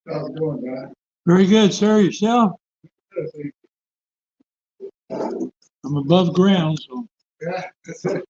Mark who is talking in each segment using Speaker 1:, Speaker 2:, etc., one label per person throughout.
Speaker 1: How's it going, guy?
Speaker 2: Very good, sir. Yourself? I'm above ground, so.
Speaker 1: Yeah, that's it.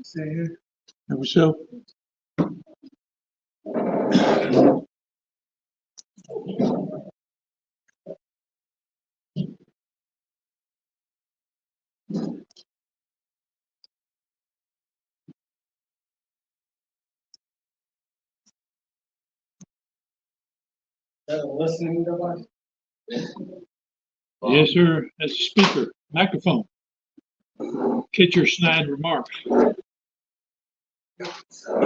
Speaker 1: See here?
Speaker 2: Have yourself.
Speaker 1: Listening device?
Speaker 2: Yes, sir. That's a speaker, microphone. Get your snide remarks.
Speaker 1: Is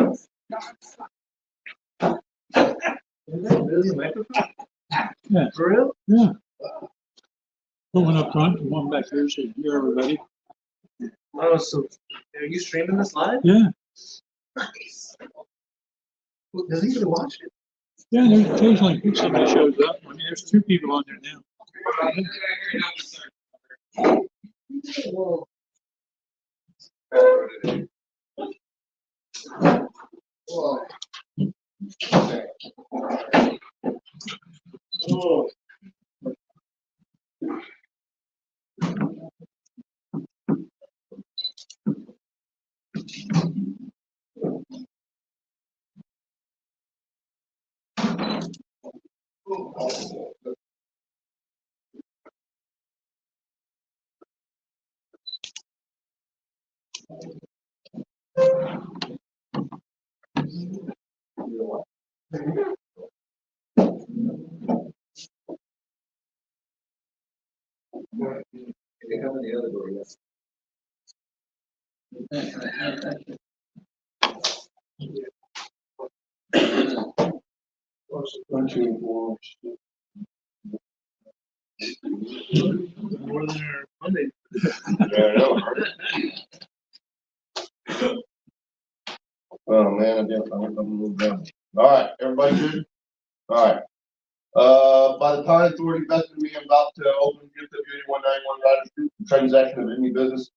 Speaker 1: that really a microphone?
Speaker 2: Yeah.
Speaker 1: For real?
Speaker 2: Yeah. Put one up front and one back here so you can hear everybody.
Speaker 1: Oh, so are you streaming this live?
Speaker 2: Yeah.
Speaker 1: Nice. Does he even watch it?
Speaker 2: Yeah, there's occasionally somebody shows up. I mean, there's 2 people on there now.
Speaker 1: Whoa. Whoa. Whoa. More than our Monday.
Speaker 3: Yeah, I know, right? Oh, man, I did, I'm a little down. All right, everybody good? All right. By the time authority vested in me, I'm about to open UWA 191 Riders Group transaction of any business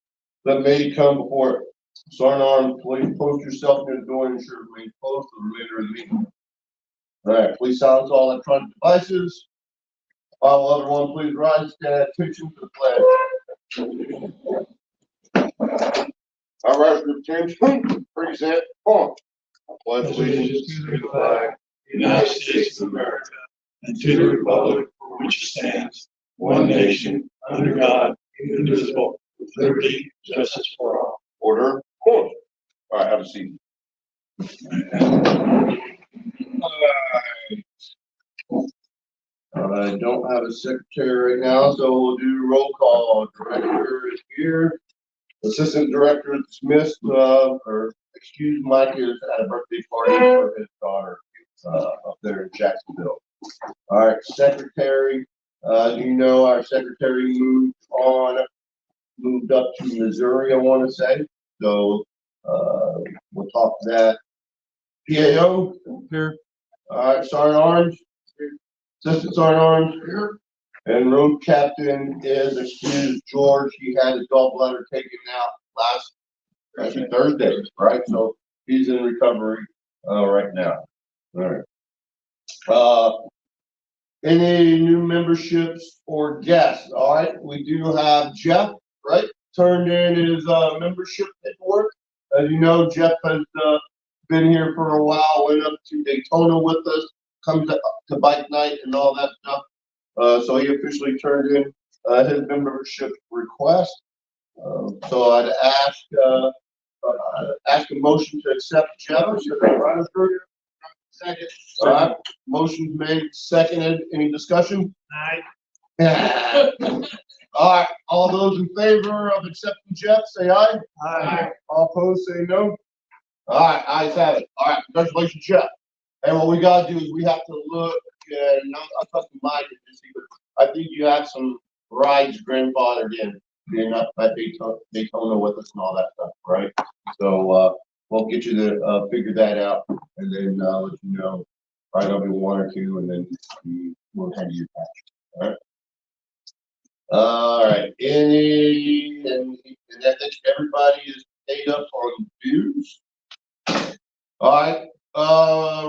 Speaker 3: that may come before it. Sergeant Arms, please post yourself near the door and ensure it remains closed for the remainder of the meeting. All right, please silence all electronic devices. While everyone please rise and stand at attention to the pledge. All right, group attention, present, on. Pledge allegiance to the flag,
Speaker 2: United States of America, and to the republic for which it stands, one nation, under God, indivisible, with liberty and justice for all.
Speaker 3: Order, on. All right, have a seat. I don't have a secretary right now, so we'll do roll call. Director is here. Assistant director is dismissed, or excuse Mike is at a birthday party for his daughter, up there in Jacksonville. All right, secretary, you know, our secretary moved up to Missouri, I want to say. So, we'll talk to that. PAO
Speaker 2: Here.
Speaker 3: all right, Sergeant Orange, Assistant Sergeant Orange here, and road captain is excused George. He had his gallbladder taken out actually Thursday, right? So he's in recovery right now. All right. Any new memberships or guests? All right, we do have Jeff, right? Turned in his membership paperwork. As you know, Jeff has been here for a while. Went up to Daytona with us comes to bike night and all that stuff. So he officially turned in his membership request. So I'd ask a motion to accept Jeff as the rider group.
Speaker 1: Second.
Speaker 3: All right, motion's made, seconded. Any discussion?
Speaker 1: Aye.
Speaker 3: All right, all those in favor of accepting Jeff, say aye.
Speaker 1: Aye.
Speaker 3: All opposed, say no. All right, ayes have it. All right, congratulations, Jeff. And what we gotta do is we have to look, and I'll talk to Mike and just see, but I think you have some rides grandfathered in, being up at Daytona with us and all that stuff, right? So, we'll get you to, figure that out, and then, let you know, probably gonna be one or two, and then we'll hand you your patch, all right? All right, and I think everybody is paid up on dues. All right,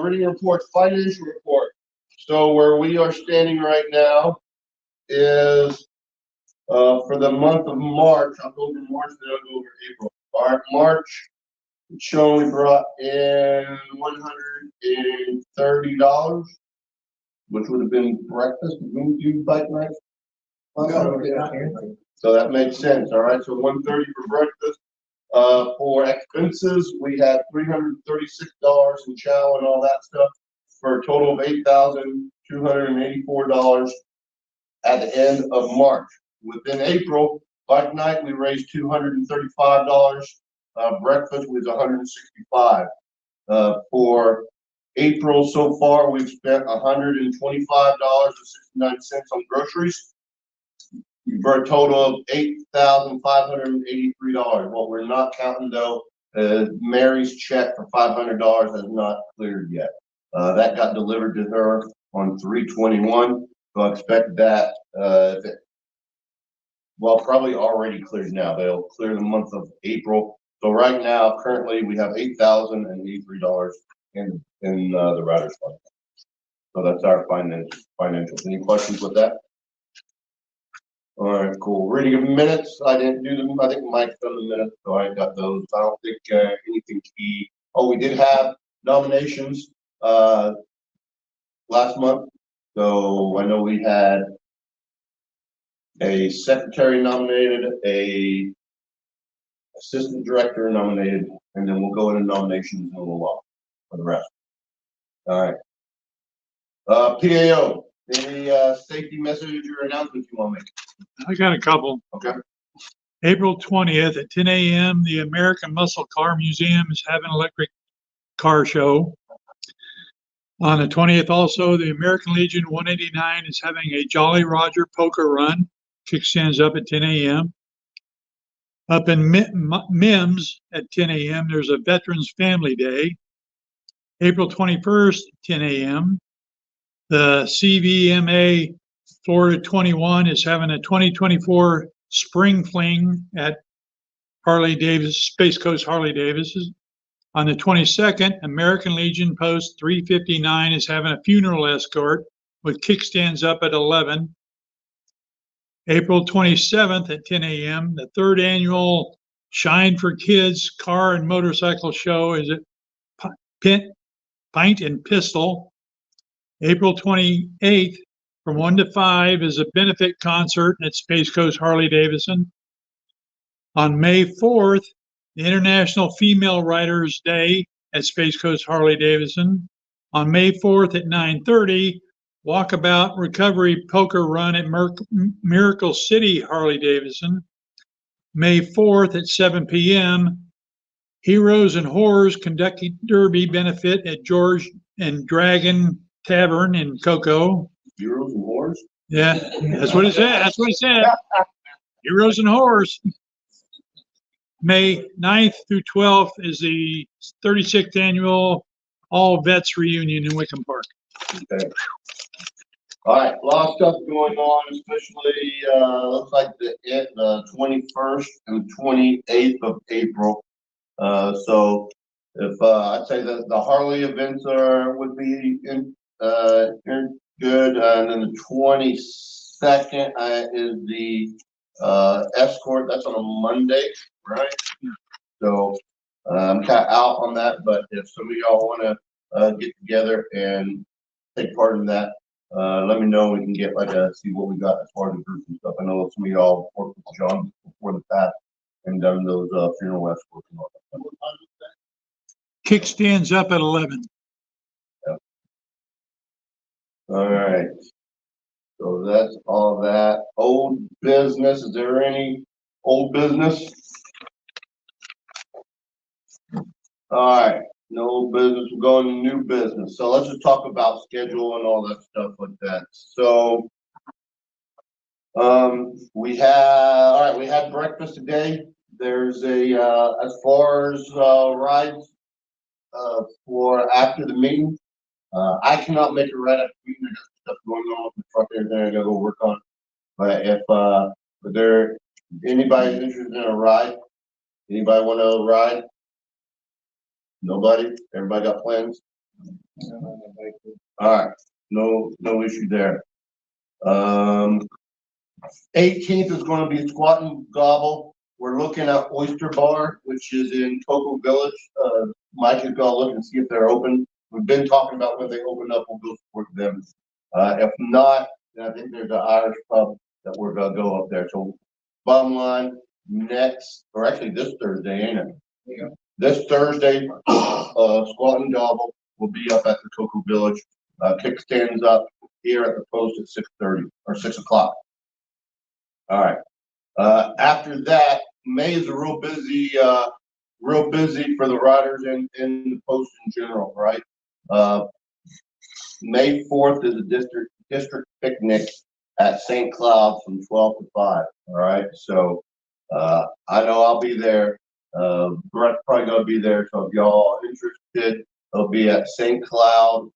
Speaker 3: reading report, financial report. So where we are standing right now is for the month of March. I'll go over March, then I'll go over April. All right, March, it's showing we brought in $130, which would have been breakfast. Did we do bike night? So that makes sense. All right, so 130 for breakfast. For expenses, we had $336 in chow and all that stuff for a total of $8,284 at the end of March. Within April, bike night, we raised $235. Breakfast was $165. For April so far, we've spent $125.69 on groceries for a total of $8,583. What we're not counting though is Mary's check for $500 has not cleared yet. That got delivered to her on 3/21. So I expect that probably already cleared now. They'll clear the month of April. So right now, currently, we have $8,083 in the Riders Fund. So that's our financials. Any questions with that? All right, cool. Reading of minutes. I didn't do them. I think Mike's done the minutes, so I got those. I don't think anything key. Oh, we did have nominations last month. So I know we had a secretary nominated, a assistant director nominated, and then we'll go into nominations in a little while for the rest. All right. PAO. Any safety message or announcements you want to make?
Speaker 2: I got a couple.
Speaker 3: Okay.
Speaker 2: April 20th at 10 a.m., the American Muscle Car Museum is having an electric car show. On the 20th also, the American Legion 189 is having a Jolly Roger poker run. Kickstands up at 10 a.m. Up in MIMS at 10 a.m., there's a Veterans Family Day. April 21st, 10 a.m., the CVMA Florida 21 is having a 2024 Spring Fling at Space Coast Harley Davidson. On the 22nd, American Legion Post 359 is having a funeral escort with kickstands up at 11. April 27th at 10 a.m., the third annual Shine for Kids Car and Motorcycle Show is at Pint and Pistol. April 28th, from 1 to 5, is a benefit concert at Space Coast Harley Davidson. On May 4th, the International Female Riders Day at Space Coast Harley Davidson. On May 4th at 9:30, Walkabout Recovery Poker Run at Miracle City Harley Davidson. May 4th at 7 p.m., Heroes and Horrors Kentucky Derby benefit at George and Dragon Tavern in Cocoa.
Speaker 3: Heroes and Horrors?
Speaker 2: Yeah, that's what it said. That's what it said. Heroes and Horrors. May 9th through 12th is the 36th annual All Vets Reunion in Wickham Park.
Speaker 3: Okay. All right, a lot of stuff going on, especially looks like the 21st and 28th of April. So if I'd say that the Harley events would be in good, and then the 22nd is the escort. That's on a Monday, right? So I'm kind of out on that, but if some of y'all want to get together and take part in that, let me know. We can get like see what we got as far as the groups and stuff. I know some of y'all worked with John before the past and done those funeral escorts and all that.
Speaker 2: Kickstand's up at 11.
Speaker 3: Yep. All right. So that's all that. Old business. Is there any old business? All right. No business. We're going to new business. So let's just talk about schedule and all that stuff like that. So we had breakfast today. There's as far as rides for after the meeting. I cannot make a ride after the meeting. I got stuff going on with the truck and everything I gotta go work on. But if there anybody's interested in a ride, anybody want to ride? Nobody? Everybody got plans? All right, no issue there. 18th is going to be Squat and Gobble. We're looking at Oyster Bar, which is in Cocoa Village. Mike is going to look and see if they're open. We've been talking about when they open up, we'll go support them. If not, then I think there's an Irish pub that we're going to go up there. So bottom line, next, or actually this Thursday, ain't it? Yeah. This Thursday, Squat and Gobble will be up at the Cocoa Village. Kickstands up here at the post at 6:30 or 6 o'clock. All right. After that, May is a real busy for the riders and the post in general, right? May 4th is a district picnic at St. Cloud from 12 to 5. All right. So I know I'll be there. Brett's probably gonna be there. So if y'all are interested, it'll be at St. Cloud,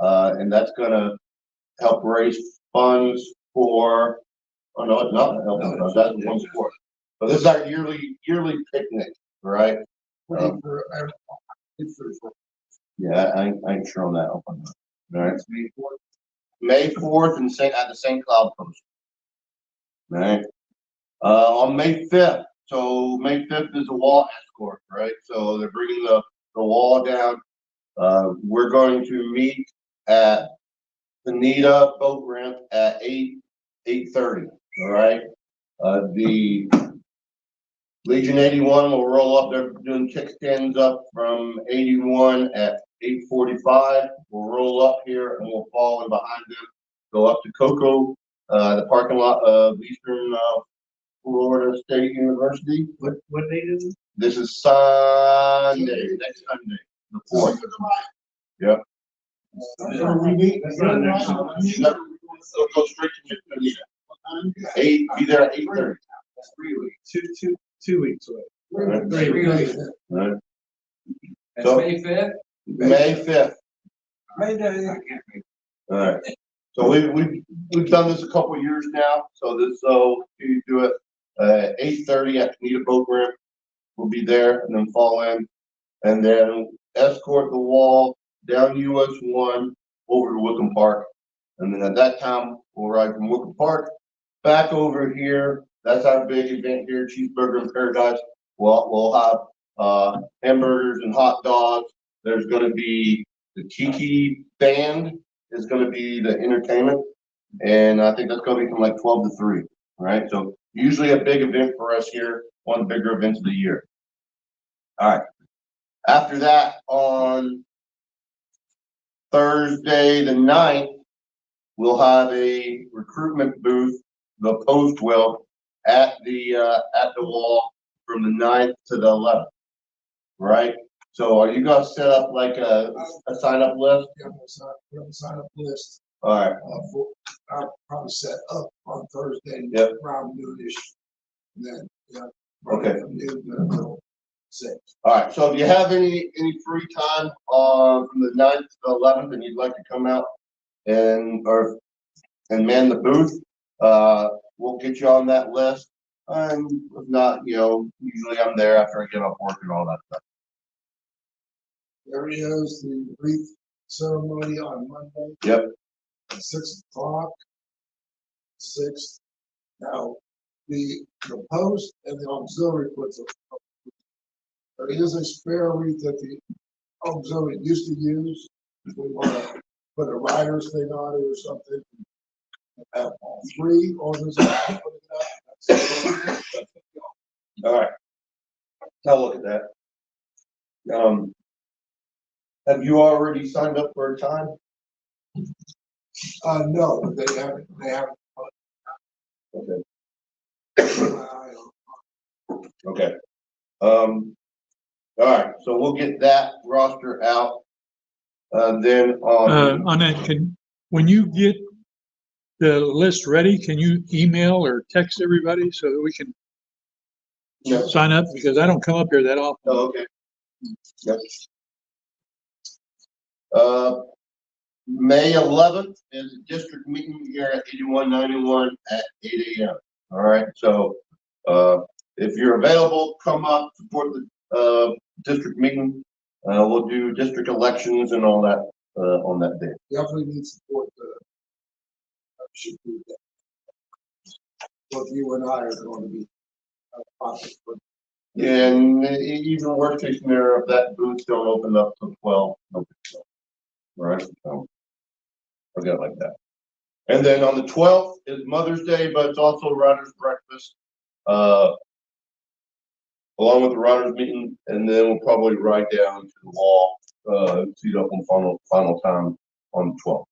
Speaker 3: and that's gonna help raise funds for. Oh no, it's not helping funds. That's one sport. But this is our yearly picnic, right? Yeah, I ain't sure on that. All right. May 4th and at the St. Cloud post. All right. On May 5th. So May 5th is a wall escort, right? So they're bringing the wall down. We're going to meet at Anita boat ramp at 8:30. All right. The Legion 81 will roll up. They're doing kickstands up from 81 at 8:45. We'll roll up here and we'll fall in behind them. Go up to Cocoa, the parking lot of Eastern Florida State University.
Speaker 1: What date is it?
Speaker 3: This is Sunday, next Sunday, the 4th. Yep. So go straight to Anita. Be there at 8:30.
Speaker 1: 3 weeks. 2 weeks away.
Speaker 3: Right.
Speaker 1: 3 weeks.
Speaker 3: Right.
Speaker 1: That's
Speaker 3: So,
Speaker 1: May 5th?
Speaker 3: May 5th.
Speaker 1: May Day. I can't make
Speaker 3: All right. So we've done this a couple of years now. So you do it 8:30 at Anita boat ramp. We'll be there and then fall in, and then escort the wall down US 1 over to Wickham Park, and then at that time we'll ride from Wickham Park back over here. That's our big event here, Cheeseburger in Paradise. We'll have hamburgers and hot dogs. There's going to be the Tiki band is going to be the entertainment, and I think that's going to be from like 12 to 3. All right, so usually a big event for us here, one of the bigger events of the year. All right. After that, on Thursday the 9th, we'll have a recruitment booth, the post will, at the wall from the 9th to the 11th, right? So are you gonna set up like a sign up list?
Speaker 4: Yeah, we have a sign up list.
Speaker 3: All right.
Speaker 4: I'll probably set up on Thursday.
Speaker 3: Yep.
Speaker 4: Around noonish. And then, yeah.
Speaker 3: Okay.
Speaker 4: From noon until 6.
Speaker 3: All right. So if you have any free time from the 9th to the 11th, and you'd like to come out and man the booth, we'll get you on that list. And if not, usually I'm there after I get off work and all that stuff.
Speaker 4: There he is, the wreath ceremony on Monday.
Speaker 3: Yep.
Speaker 4: At 6 o'clock. 6. Now, the post and the auxiliary puts up. There is a spare wreath that the auxiliary used to use. We want to put a riders thing on it or something. Have all three organizations putting it up. That's the
Speaker 3: All right. I'll look at that. Have you already signed up for a time?
Speaker 4: No, but they haven't.
Speaker 3: Okay.
Speaker 4: I
Speaker 3: Okay. All right, so we'll get that roster out. Then
Speaker 2: On that, when you get the list ready, can you email or text everybody so that we can
Speaker 3: Yeah.
Speaker 2: sign up? Because I don't come up here that often.
Speaker 3: Oh, okay. Yep. May 11th is a district meeting here at 8191 at 8 a.m. All right, so if you're available, come up, support the district meeting. We'll do district elections and all that on that day.
Speaker 4: definitely need support. Should do that. Both you and I are going to be.
Speaker 3: And even worst case scenario, if that booth don't open up till 12, no big deal. All right, so forget it like that. And then on the 12th is Mother's Day, but it's also Riders Breakfast, along with the Riders meeting, and then we'll probably ride down to the wall, seat up on final time on the 12th.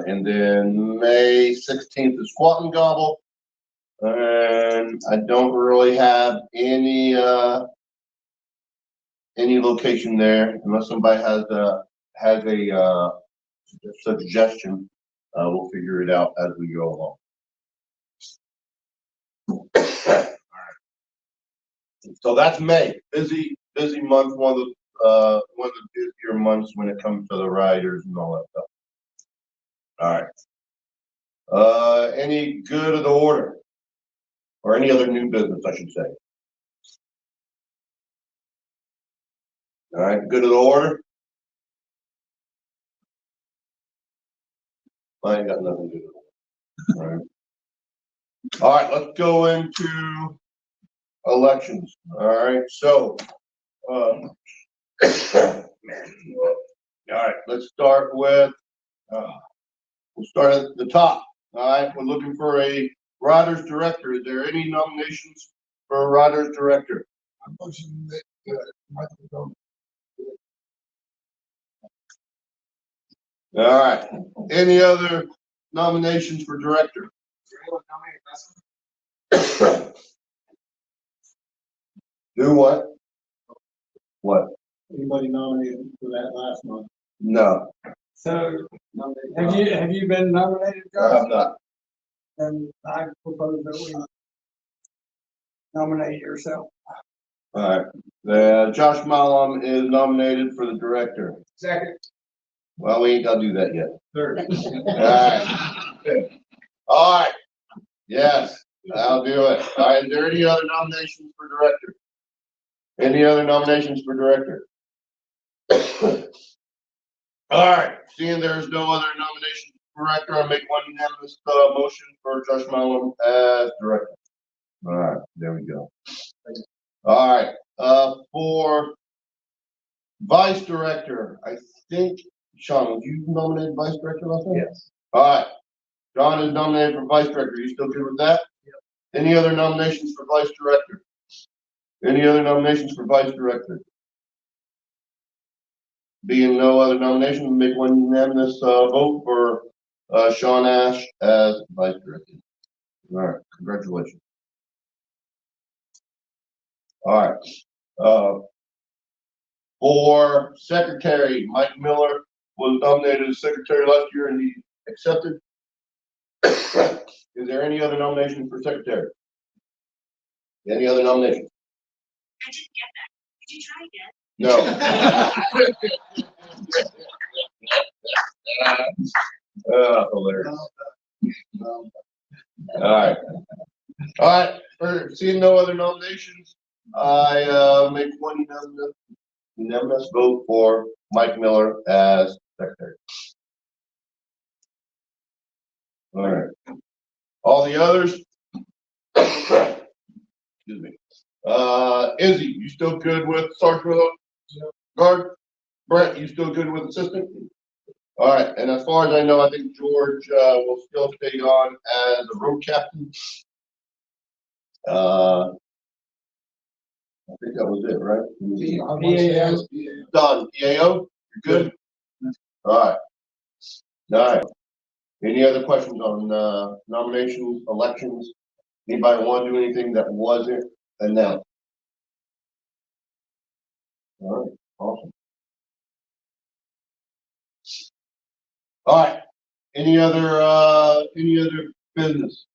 Speaker 3: And then May 16th is Squat and Gobble. And I don't really have any location there unless somebody has a suggestion. We'll figure it out as we go along. All right. So that's May. Busy month. One of the busier months when it comes to the riders and all that stuff. All right. Any good of the order? Or any other new business, I should say. All right, good of the order. I ain't got nothing to do. All right. All right, let's go into elections. All right, so all right, let's start with we'll start at the top. All right, we're looking for a riders director. Is there any nominations for a riders director?
Speaker 4: I'm pushing that Michael.
Speaker 3: All right. Any other nominations for director? Do what? What?
Speaker 5: Anybody nominated for that last month?
Speaker 3: No,
Speaker 5: So, have you been nominated,
Speaker 3: I
Speaker 5: Josh?
Speaker 3: have not.
Speaker 5: Then I propose that we nominate yourself.
Speaker 3: All right. Josh Malum is nominated for the director.
Speaker 5: Second.
Speaker 3: Well, we ain't gonna do that yet.
Speaker 5: Third.
Speaker 3: All right. All right. Yes, I'll do it. All right. Is there any other nominations for director? Any other nominations for director? All right. Seeing there's no other nominations for director, I'll make one unanimous motion for Josh Malum as director. All right. There we go. All right. For vice director, I think, Sean, would you nominate vice director last time?
Speaker 5: Yes.
Speaker 3: All right. John is nominated for vice director. You still good with that? Yep. Any other nominations for vice director? Any other nominations for vice director? Being no other nominations, make one unanimous vote for Sean Ash as vice director. All right. Congratulations. All right. For secretary, Mike Miller was nominated as secretary last year and he accepted. Is there any other nomination for secretary? Any other nomination?
Speaker 1: I didn't get that. Did you try again?
Speaker 3: No. Hilarious. All right. All right. For seeing no other nominations, I make one unanimous vote for Mike Miller as secretary. All right. All the others. Excuse me. Izzy, you still good with Sergeant Guard? Brett, you still good with assistant? All right, and as far as I know, I think George, will still stay on as a road captain. I think that was it, right? Done. EAO, you're good? All right. All right. Any other questions on, nominations, elections? Anybody want to do anything that wasn't announced? All right, awesome. All right, any other business?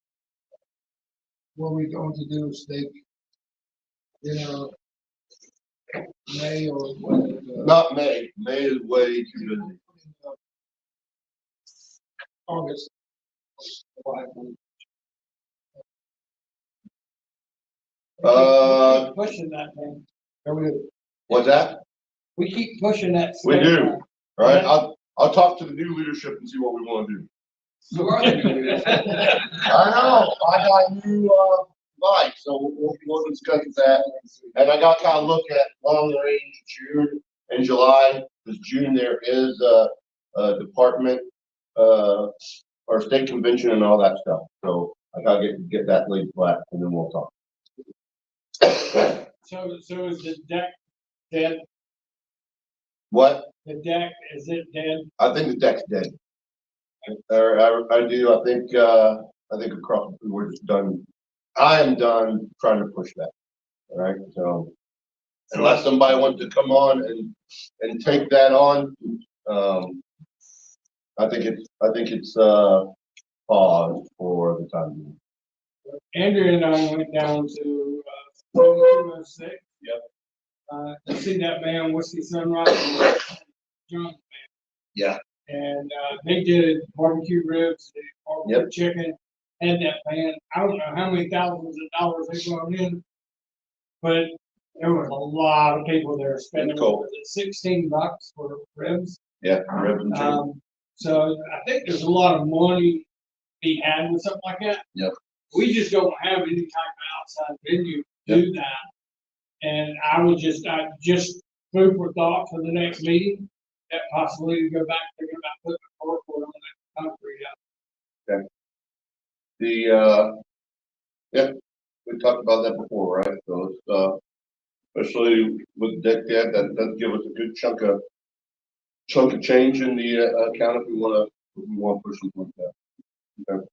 Speaker 4: What are we going to do, stake, May or when?
Speaker 3: Not May. May is way too busy.
Speaker 4: August.
Speaker 5: Pushing that thing.
Speaker 3: What's that?
Speaker 5: We keep pushing that.
Speaker 3: We
Speaker 5: state
Speaker 3: do.
Speaker 5: line.
Speaker 3: All right, I'll talk to the new leadership and see what we want to do.
Speaker 5: Who are the new leaders?
Speaker 3: I know, I got new, bike, so we'll discuss that. And I got to kind of look at long range June and July, because June there is a department, or state convention and all that stuff. So I gotta get that laid flat and then we'll talk.
Speaker 5: So is the deck dead?
Speaker 3: What?
Speaker 5: The deck, is it dead?
Speaker 3: I think the deck's dead. I do. I think across we're just done. I am done trying to push that. All right. So unless somebody wants to come on and take that on, I think it's pause for the time being.
Speaker 5: Andrew and I went down to 206.
Speaker 3: Yep.
Speaker 5: To see that band Whiskey Sunrise. Drunk band.
Speaker 3: Yeah.
Speaker 5: And they did barbecue ribs, they did barbecue chicken, had that band. I don't know how many thousands of dollars they brought in, but there was a lot of people there spending
Speaker 3: cool.
Speaker 5: $16 for ribs.
Speaker 3: Yeah, ribs and chicken.
Speaker 5: So I think there's a lot of money to be had with something like that.
Speaker 3: Yep.
Speaker 5: We just don't have any type of outside venue to do that. And I just food for thought for the next meeting, that possibly to go back thinking about putting a carport on that concrete out.
Speaker 3: Okay. We talked about that before, right? So it's especially with deck debt, that does give us a good chunk of change in the account if we want to push something like that. Okay.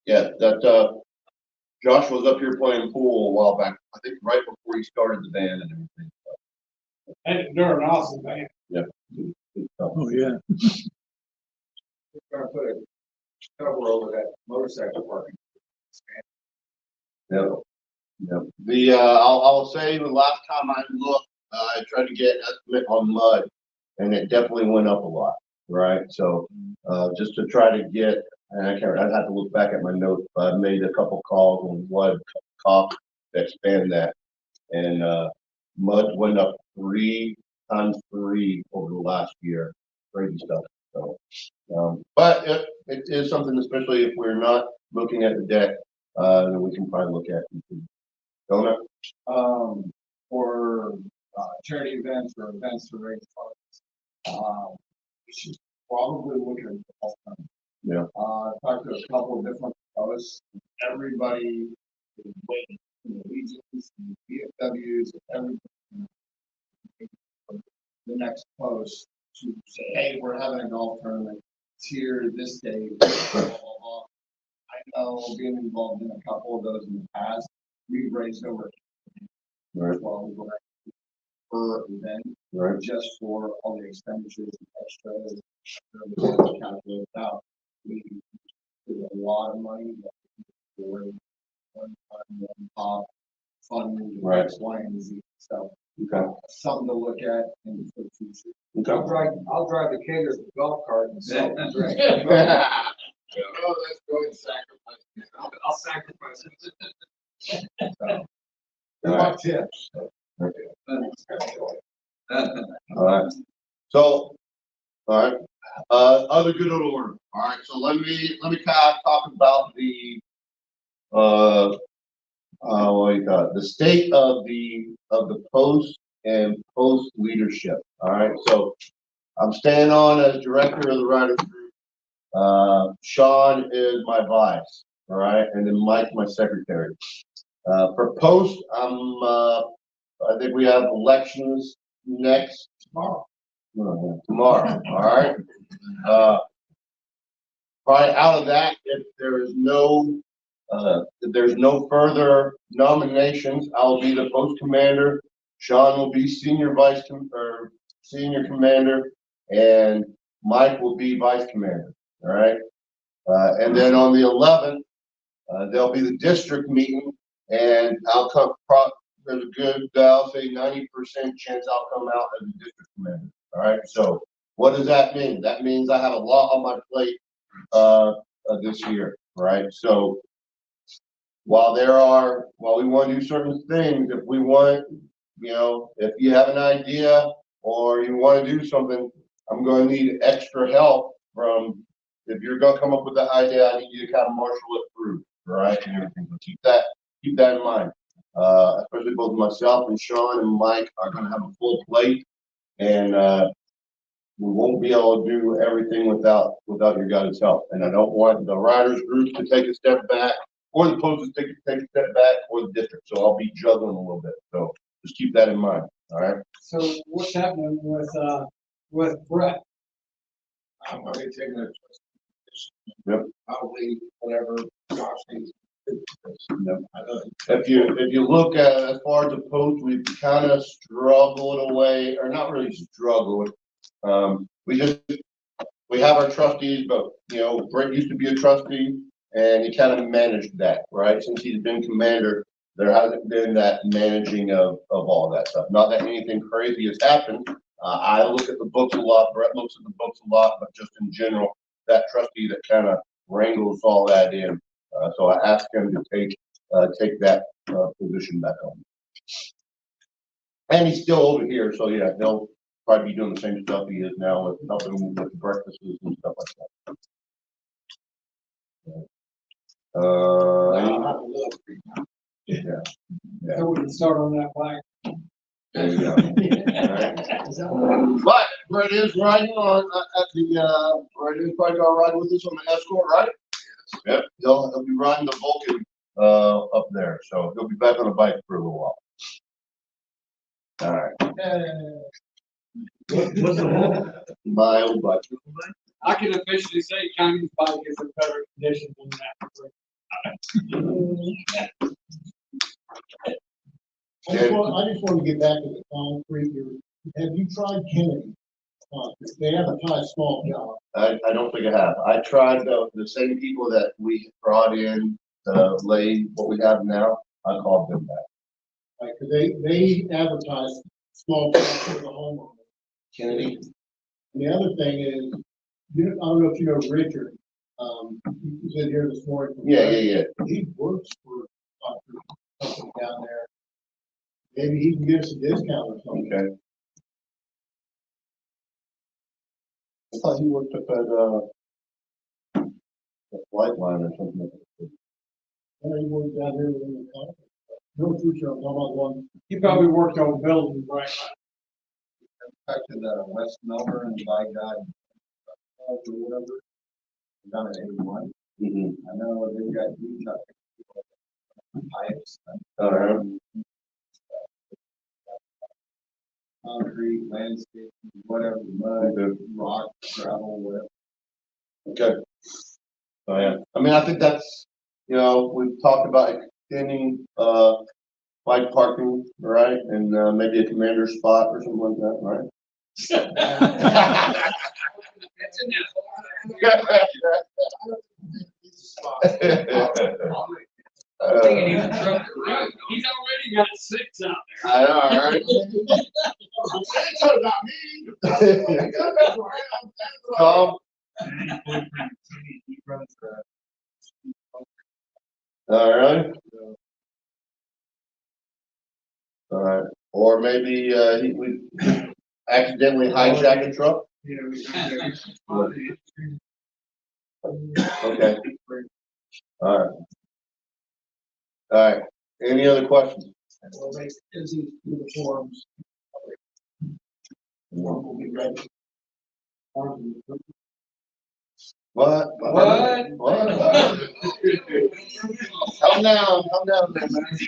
Speaker 3: Yeah, that Josh was up here playing pool a while back. I think right before he started the band and everything.
Speaker 5: And they're an awesome band.
Speaker 3: Yeah.
Speaker 2: Oh, yeah.
Speaker 4: We're gonna put a cover over that motorcycle parking.
Speaker 3: Yeah. Yeah. I'll say the last time I looked, I tried to get an estimate on mud, and it definitely went up a lot. Right. So just to try to get, and I'd have to look back at my notes, but I made a couple calls on what cost to expand that, and mud went up 3 times 3 over the last year. Crazy stuff. So, but it is something, especially if we're not looking at the deck, that we can probably look at. Donut?
Speaker 4: For charity events or events to raise funds, we should probably look at the whole thing.
Speaker 3: Yeah.
Speaker 4: Talked to a couple of different posts. Everybody is waiting. The regions, the VFWs, everything. The next post to say, hey, we're having a golf tournament. It's here this day. Blah, blah, blah. I know being involved in a couple of those in the past, we've raised over per event,
Speaker 3: Right.
Speaker 4: just for all the expenditures and extras. Calculate out. We did a lot of money for one top fund,
Speaker 3: Right.
Speaker 4: X, Y, and Z. So
Speaker 3: Okay.
Speaker 4: something to look at in the future.
Speaker 3: Okay.
Speaker 4: I'll drive the caterers the golf cart and sell the drink. Oh, that's going sacrifice. I'll sacrifice it.
Speaker 3: All right.
Speaker 4: Tips.
Speaker 3: All right. So, all right. Other good order. All right. So let me kind of talk about the what do you call it? The state of the post and post leadership. All right, so I'm staying on as director of the writers group. Sean is my vice, all right, and then Mike my secretary. For post, I think we have elections next tomorrow. Tomorrow, all right. Probably out of that, if there's no further nominations, I'll be the post commander. Sean will be senior commander, and Mike will be vice commander. All right. And then on the 11th, there'll be the district meeting, and I'll come. There's a good, I'll say 90% chance I'll come out as a district commander. All right. So what does that mean? That means I have a lot on my plate this year. Right. So while we want to do certain things, if we want, if you have an idea or you want to do something, I'm going to need extra help from. If you're going to come up with the idea, I need you to kind of marshal it through, right? And everything. So keep that in mind. Especially both myself and Sean and Mike are going to have a full plate, and we won't be able to do everything without your guys' help. And I don't want the writers group to take a step back, or the posts to take a step back, or the district. So I'll be juggling a little bit. So just keep that in mind. All right.
Speaker 5: So what's happening with Brett?
Speaker 4: I'm already taking a
Speaker 3: Yep.
Speaker 4: probably whatever Josh thinks.
Speaker 3: Yep. If you look at as far as the post, we've kind of struggled away, or not really struggled. We have our trustees, but Brett used to be a trustee, and he kind of managed that, right? Since he's been commander, there hasn't been that managing of all that stuff. Not that anything crazy has happened. I look at the books a lot. Brett looks at the books a lot, but just in general, that trustee that kind of wrangles all that in. So I asked him to take that position back on. And he's still over here, so yeah, they'll probably be doing the same stuff he is now with helping with the breakfasts and stuff like that. Yeah.
Speaker 5: So we can start on that flag.
Speaker 3: There you go. Right. But Brett is riding on Brett is probably gonna ride with us on the Escort, right? Yep. He'll be riding the Vulcan up there, so he'll be back on the bike for a little while. All right.
Speaker 4: What's the whole?
Speaker 3: My old bike.
Speaker 5: I can officially say County's bike is in better condition than that.
Speaker 4: I just want to get back to the concrete. Have you tried Kennedy? They advertise small job.
Speaker 3: I don't think I have. I tried the same people that we brought in to lay what we have now. I called them back.
Speaker 4: Like, they advertise small jobs for the homeowner.
Speaker 3: Kennedy.
Speaker 4: And the other thing is, I don't know if you know Richard. He was in here this morning.
Speaker 3: Yeah.
Speaker 4: He works for something down there. Maybe he can give us a discount or something.
Speaker 3: Okay. I thought he worked up at the flight line or something.
Speaker 4: Yeah, he worked down here within the company. No future, I'm talking about one.
Speaker 5: He probably worked on buildings, right?
Speaker 4: Back to the West Melbourne, by God, or whatever. Down at 81.
Speaker 3: Mm-hmm.
Speaker 4: I know they've got huge pipes. Concrete, landscape, whatever, mud, rock, gravel, whatever.
Speaker 3: Okay. So yeah, I mean, I think that's, we've talked about extending bike parking, right? And maybe a commander spot or something like that, right?
Speaker 5: He's already got 6 out there.
Speaker 3: I know, right? Tom? All right. All right. Or maybe we accidentally hijack a truck. Okay. All right. All right. Any other questions?
Speaker 4: Well, they busy through the forums. We'll be ready.
Speaker 3: What? Calm down there, man.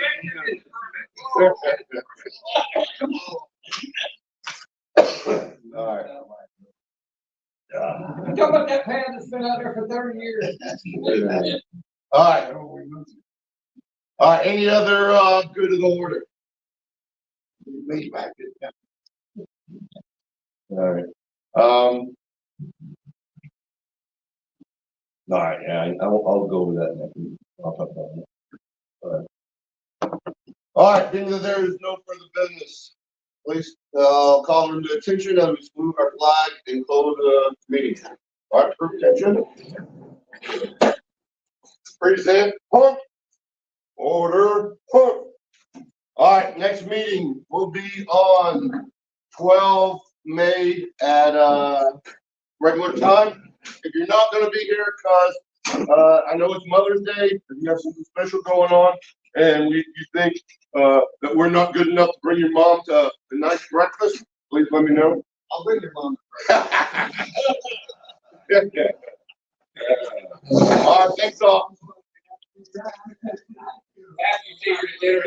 Speaker 3: All right.
Speaker 5: Talk about that pad that's been out there for 30 years.
Speaker 3: All right. All right, any other, good of the order?
Speaker 4: Maybe back to
Speaker 3: All right. All right, yeah, I'll go over that next week. I'll talk about that. All right, being that there is no further business, please, call them to attention as we salute our flag and close the meeting. All right, for attention. Present, point. Order, point. All right, next meeting will be on 12 May at, regular time. If you're not gonna be here, cause, I know it's Mother's Day, if you have something special going on, and you think, that we're not good enough to bring your mom to a nice breakfast, please let me know.
Speaker 4: I'll bring your mom.
Speaker 3: All right, thanks all.
Speaker 5: Happy to see you there.